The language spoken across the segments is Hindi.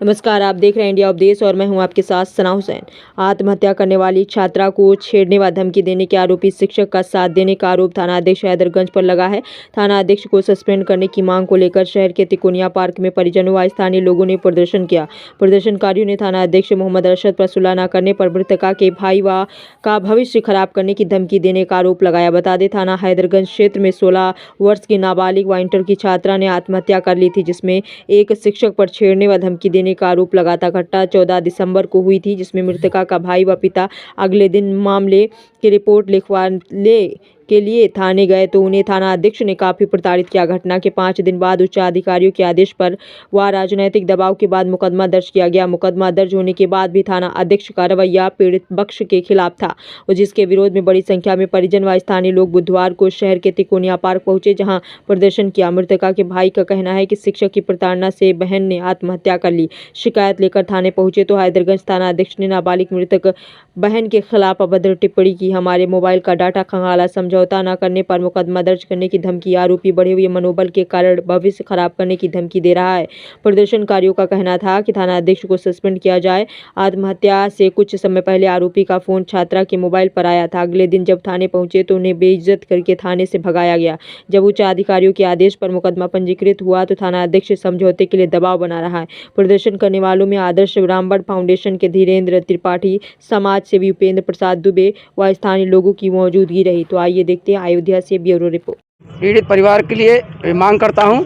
नमस्कार, आप देख रहे हैं इंडिया अपडेट्स और मैं हूं आपके साथ सना हुसैन। आत्महत्या करने वाली छात्रा को छेड़ने व धमकी देने के आरोपी शिक्षक का साथ देने का आरोप थाना अध्यक्ष हैदरगंज पर लगा है। थाना अध्यक्ष को सस्पेंड करने की मांग को लेकर शहर के तिकोनिया पार्क में परिजनों व स्थानीय लोगों ने प्रदर्शन किया। प्रदर्शनकारियों ने थाना अध्यक्ष मोहम्मद अरशद पर सुलह न करने पर मृतका के भाई व का भविष्य खराब करने की धमकी देने का आरोप लगाया। बता दें, थाना हैदरगंज क्षेत्र में 16 वर्ष की नाबालिग व इंटर की छात्रा ने आत्महत्या कर ली थी, जिसमें एक शिक्षक पर छेड़ने व धमकी देने का आरोप लगा था। घटना 14 दिसंबर को हुई थी, जिसमें मृतका का भाई व पिता अगले दिन मामले की रिपोर्ट लिखवाने के लिए थाने गए तो उन्हें थाना अध्यक्ष ने काफी प्रताड़ित किया। घटना के 5 दिन बाद उच्च अधिकारियों के आदेश पर व राजनीतिक दबाव के बाद मुकदमा दर्ज किया गया। मुकदमा दर्ज होने के बाद भी थाना अध्यक्ष का रवैया पीड़ित पक्ष के खिलाफ था और जिसके विरोध में बड़ी संख्या में परिजन व स्थानीय लोग बुधवार को शहर के तिकोनिया पार्क पहुंचे, जहां प्रदर्शन किया। मृतका के भाई का कहना है कि शिक्षक की प्रताड़ना से बहन ने आत्महत्या कर ली। शिकायत लेकर थाने पहुंचे तो हैदरगंज थाना अध्यक्ष ने नाबालिग मृतक बहन के खिलाफ अभद्र टिप्पणी की। हमारे मोबाइल का डाटा खंगाला, समझौता न करने पर मुकदमा दर्ज करने की धमकी। आरोपी बढ़े हुए मनोबल के कारण भविष्य खराब करने की धमकी दे रहा है। प्रदर्शनकारियों का कहना था कि थाना अध्यक्ष को सस्पेंड किया जाए। आत्महत्या से कुछ समय पहले आरोपी का फोन छात्रा के मोबाइल पर आया था। अगले दिन जब थाने पहुंचे तो उन्हें बेइज्जत करके थाने से भगाया गया। जब उच्च अधिकारियों के आदेश पर मुकदमा पंजीकृत हुआ तो थाना अध्यक्ष समझौते के लिए दबाव बना रहा है। प्रदर्शन करने वालों में आदर्श ब्राह्मण फाउंडेशन के धीरेन्द्र त्रिपाठी, समाज सेवी उपेंद्र प्रसाद दुबे व स्थानीय लोगों की मौजूदगी रही। तो आइए देखते हैं अयोध्या से ब्यूरो रिपोर्ट। पीड़ित परिवार के लिए मांग करता हूं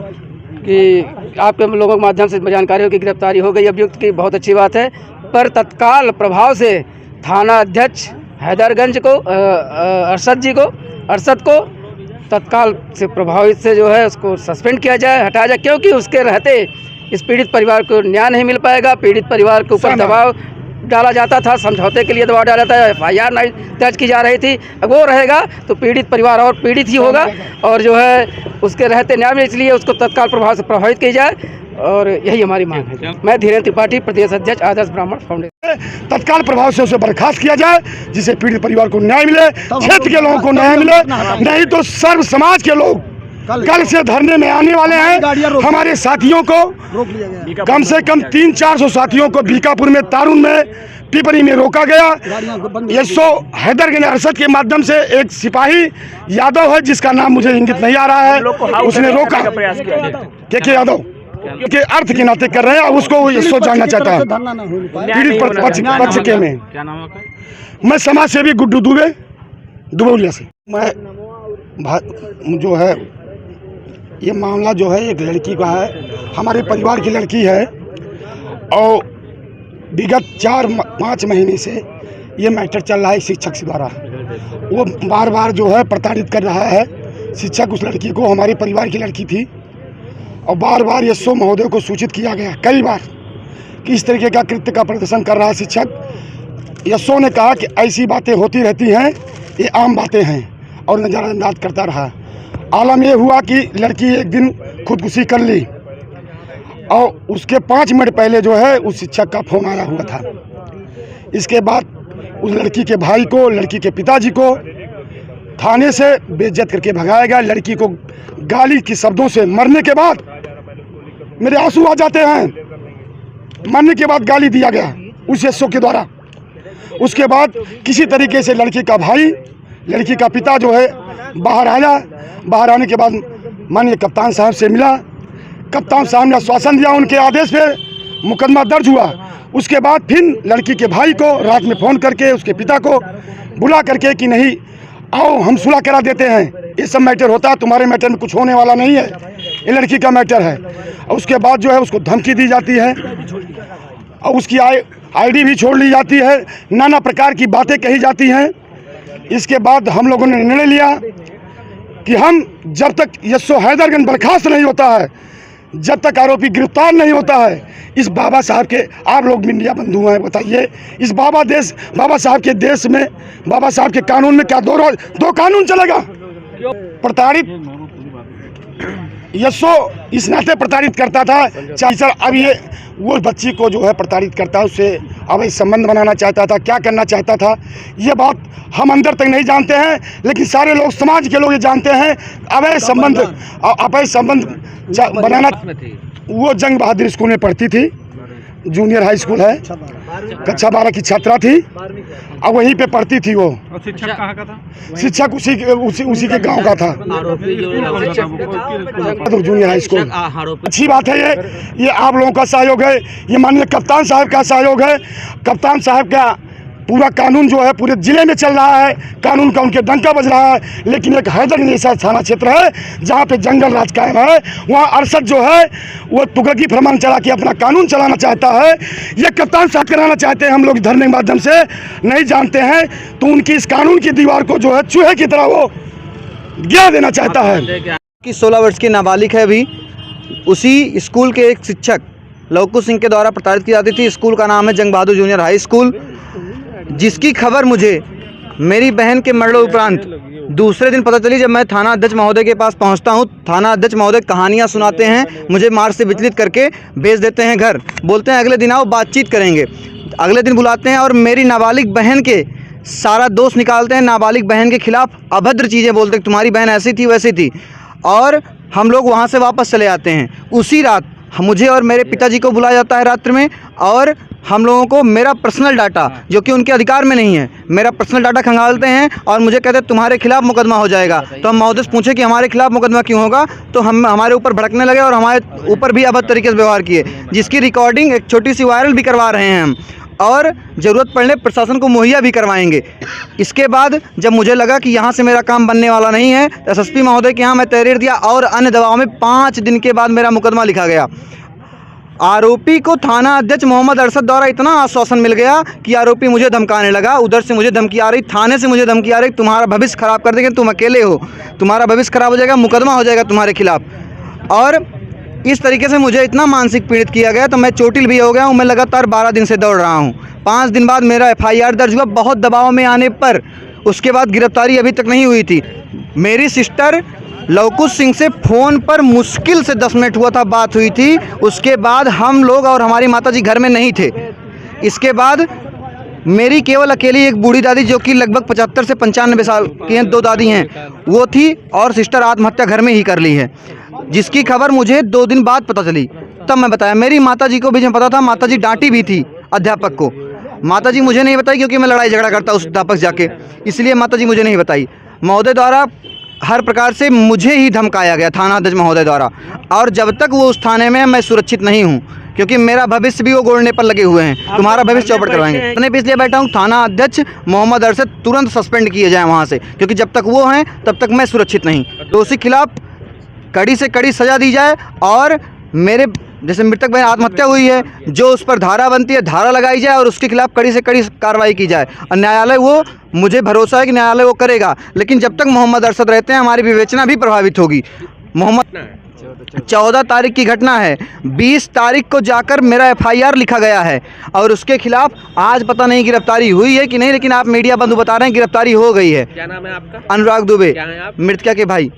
कि आपके लोगों के माध्यम से जानकारी हो कि गिरफ्तारी हो गई अभियुक्त की, बहुत अच्छी बात है, पर तत्काल प्रभाव से थाना अध्यक्ष हैदरगंज को अरशद को तत्काल से प्रभावित से जो है उसको सस्पेंड किया जाए, हटाया जाए, क्योंकि उसके रहते इस पीड़ित परिवार को न्याय नहीं मिल पाएगा। पीड़ित परिवार के ऊपर दबाव डाला जाता था, समझौते के लिए दबाव डाला जाता है, FIR नहीं दर्ज की जा रही थी। वो रहेगा तो पीड़ित परिवार और पीड़ित ही होगा और जो है उसके रहते न्याय में, इसलिए उसको तत्काल प्रभाव से प्रभावित की जाए और यही हमारी मांग है। मैं धीरेन्द्र त्रिपाठी, प्रदेश अध्यक्ष आदर्श ब्राह्मण फाउंडेशन। तत्काल प्रभाव से उसे बर्खास्त किया जाए, जिससे पीड़ित परिवार को न्याय मिले, क्षेत्र के लोगों को न्याय मिले। नहीं तो सर्व समाज के लोग कल से धरने में आने वाले हैं। हमारे साथियों को कम से कम 300-400 साथियों को बीकापुर में, तारुण में, पिपरी में रोका गया। ये हैदरगंज अरशद के माध्यम से एक सिपाही यादव है, जिसका नाम मुझे इंगित नहीं आ रहा है, उसने रोका। के यादव के अर्थ के नाते कर रहे हैं, उसको ये जानना चाहता है पीड़ित पक्ष के में। मैं समाज सेवी गुड्डू दुबौलिया से। मैं जो है ये मामला जो है एक लड़की का है, हमारे परिवार की लड़की है और विगत 4-5 महीने से ये मैटर चल रहा है शिक्षक से द्वारा। वो बार बार जो है प्रताड़ित कर रहा है शिक्षक उस लड़की को। हमारे परिवार की लड़की थी और बार बार एसओ महोदय को सूचित किया गया कई बार कि इस तरीके का कृत्य का प्रदर्शन कर रहा है शिक्षक। एसओ ने कहा कि ऐसी बातें होती रहती हैं, ये आम बातें हैं, और नज़रअंदाज करता रहा। आलम ये हुआ कि लड़की एक दिन खुदकुशी कर ली और उसके 5 मिनट पहले जो है उस शिक्षक का फोन आया हुआ था। इसके बाद उस लड़की के भाई को, लड़की के पिताजी को थाने से बेइज्जत करके भगाया गया। लड़की को गाली के शब्दों से, मरने के बाद मेरे आंसू आ जाते हैं, मरने के बाद गाली दिया गया उस एसओ के द्वारा। उसके बाद किसी तरीके से लड़की का भाई, लड़की का पिता जो है बाहर आया। बाहर आने के बाद माननीय कप्तान साहब से मिला। कप्तान साहब ने आश्वासन दिया, उनके आदेश पे मुकदमा दर्ज हुआ। उसके बाद फिर लड़की के भाई को रात में फ़ोन करके, उसके पिता को बुला करके कि नहीं आओ हम सुलह करा देते हैं, ये सब मैटर होता है, तुम्हारे मैटर में कुछ होने वाला नहीं है, ये लड़की का मैटर है। और उसके बाद जो है उसको धमकी दी जाती है और उसकी ID भी छोड़ ली जाती है, नाना प्रकार की बातें कही जाती हैं। इसके बाद हम लोगों ने निर्णय लिया कि हम जब तक एसओ हैदरगंज बर्खास्त नहीं होता है, जब तक आरोपी गिरफ्तार नहीं होता है, इस बाबा साहब के, आप लोग मीडिया बंधु हैं, बताइए इस बाबा साहब के देश में, बाबा साहब के कानून में क्या दो कानून चलेगा? प्रताड़ित एसओ इस नाते प्रताड़ित करता था। चाहे अब ये वो बच्ची को जो है प्रताड़ित करता है, उससे अवैध संबंध बनाना चाहता था, क्या करना चाहता था ये बात हम अंदर तक नहीं जानते हैं, लेकिन सारे लोग, समाज के लोग ये जानते हैं। अवैध संबंध बनाना। वो जंग बहादुर स्कूल में पढ़ती थी जूनियर हाई स्कूल है, कक्षा 12 की छात्रा थी और वहीं पे पढ़ती थी वो। और शिक्षक कहाँ का था? शिक्षक उसी के गांव का था, जूनियर हाई स्कूल। अच्छी बात है ये आप लोगों का सहयोग है, ये माननीय कप्तान साहब का सहयोग है। कप्तान साहब का पूरा कानून जो है पूरे जिले में चल रहा है, कानून का उनके डंका बज रहा है। लेकिन एक हैदरनिसा थाना क्षेत्र है जहाँ पे जंगल राज कायम है, वहाँ अरशद जो है वो तुगलकी फरमान चला के अपना कानून चलाना चाहता है। ये कप्तान साहब कराना चाहते हैं, हम लोग धरने के माध्यम से नहीं जानते हैं, तो उनकी इस कानून की दीवार को जो है चूहे की तरह वो गिरा देना चाहता है। कि 16 वर्ष की नाबालिग है अभी, उसी स्कूल के एक शिक्षक लवकुश सिंह के द्वारा प्रताड़ित की जाती थी। स्कूल का नाम है जंग बहादुर जूनियर हाई स्कूल, जिसकी खबर मुझे मेरी बहन के मरने उपरांत दूसरे दिन पता चली जब मैं थाना अध्यक्ष महोदय के पास पहुंचता हूं। थाना अध्यक्ष महोदय कहानियां सुनाते हैं, मुझे मार्ग से विचलित करके भेज देते हैं घर। बोलते हैं अगले दिन आओ बातचीत करेंगे। अगले दिन बुलाते हैं और मेरी नाबालिग बहन के सारा दोष निकालते हैं। नाबालिग बहन के खिलाफ अभद्र चीज़ें बोलते हैं, तुम्हारी बहन ऐसी थी वैसी थी, और हम लोग वहाँ से वापस चले आते हैं। उसी रात मुझे और मेरे पिताजी को बुलाया जाता है रात्रि में, और हम लोगों को मेरा पर्सनल डाटा जो कि उनके अधिकार में नहीं है, मेरा पर्सनल डाटा खंगालते हैं और मुझे कहते हैं तुम्हारे खिलाफ मुकदमा हो जाएगा। तो हम महोदय से पूछे कि हमारे खिलाफ मुकदमा क्यों होगा, तो हमारे ऊपर भड़कने लगे और हमारे ऊपर भी अभद्र तरीके से व्यवहार किए, जिसकी रिकॉर्डिंग एक छोटी सी वायरल भी करवा रहे हैं हम, और ज़रूरत पड़ने प्रशासन को मुहैया भी करवाएंगे। इसके बाद जब मुझे लगा कि यहाँ से मेरा काम बनने वाला नहीं है, एसएसपी महोदय के यहाँ मैं तहरीर दिया और अन्य दबाव में 5 दिन के बाद मेरा मुकदमा लिखा गया। आरोपी को थाना अध्यक्ष मोहम्मद अरशद द्वारा इतना आश्वासन मिल गया कि आरोपी मुझे धमकाने लगा। उधर से मुझे धमकी आ रही, थाने से मुझे धमकी आ रही, तुम्हारा भविष्य खराब कर देंगे, तुम अकेले हो, तुम्हारा भविष्य खराब हो जाएगा, मुकदमा हो जाएगा तुम्हारे खिलाफ। और इस तरीके से मुझे इतना मानसिक पीड़ित किया गया, तो मैं चोटिल भी हो गया हूँ। मैं लगातार 12 दिन से दौड़ रहा हूँ। 5 दिन बाद मेरा FIR दर्ज हुआ, बहुत दबाव में आने पर। उसके बाद गिरफ्तारी अभी तक नहीं हुई थी। मेरी सिस्टर लवकुश सिंह से फ़ोन पर मुश्किल से 10 मिनट हुआ था, बात हुई थी। उसके बाद हम लोग और हमारी माताजी घर में नहीं थे। इसके बाद मेरी केवल अकेली एक बूढ़ी दादी जो कि लगभग 75 से 95 साल की हैं, 2 दादी हैं, वो थी, और सिस्टर आत्महत्या घर में ही कर ली है, जिसकी खबर मुझे 2 दिन बाद पता चली। तब मैं बताया, मेरी माताजी को भी जब पता था, माताजी डांटी भी थी अध्यापक को। माताजी मुझे नहीं बताई क्योंकि मैं लड़ाई झगड़ा करता उस अध्यापक जाके, इसलिए माताजी मुझे नहीं बताई। महोदय द्वारा हर प्रकार से मुझे ही धमकाया गया, थाना अध्यक्ष महोदय द्वारा, और जब तक वो उस थाने में, मैं सुरक्षित नहीं हूँ, क्योंकि मेरा भविष्य भी वो गोड़ने पर लगे हुए हैं। तुम्हारा भविष्य चौपट करवाएंगे। मैंने भी इसलिए बैठा हूँ, थाना अध्यक्ष मोहम्मद अरशद तुरंत सस्पेंड किए जाए वहाँ से, क्योंकि जब तक वो हैं तब तक मैं सुरक्षित नहीं। दोषी खिलाफ कड़ी से कड़ी सज़ा दी जाए, और मेरे जैसे मृतक बहन आत्महत्या हुई है, जो उस पर धारा बनती है, धारा लगाई जाए और उसके खिलाफ कड़ी से कड़ी कार्रवाई की जाए। और न्यायालय, वो मुझे भरोसा है कि न्यायालय वो करेगा, लेकिन जब तक मोहम्मद अरशद रहते हैं हमारी विवेचना भी प्रभावित होगी। मोहम्मद 14 तारीख की घटना है, 20 तारीख को जाकर मेरा FIR लिखा गया है, और उसके खिलाफ आज पता नहीं गिरफ्तारी हुई है कि नहीं, लेकिन आप मीडिया बंधु बता रहे हैं गिरफ्तारी हो गई है। क्या नाम है आपका? अनुराग दुबे, क्या है आप? मृतका के भाई।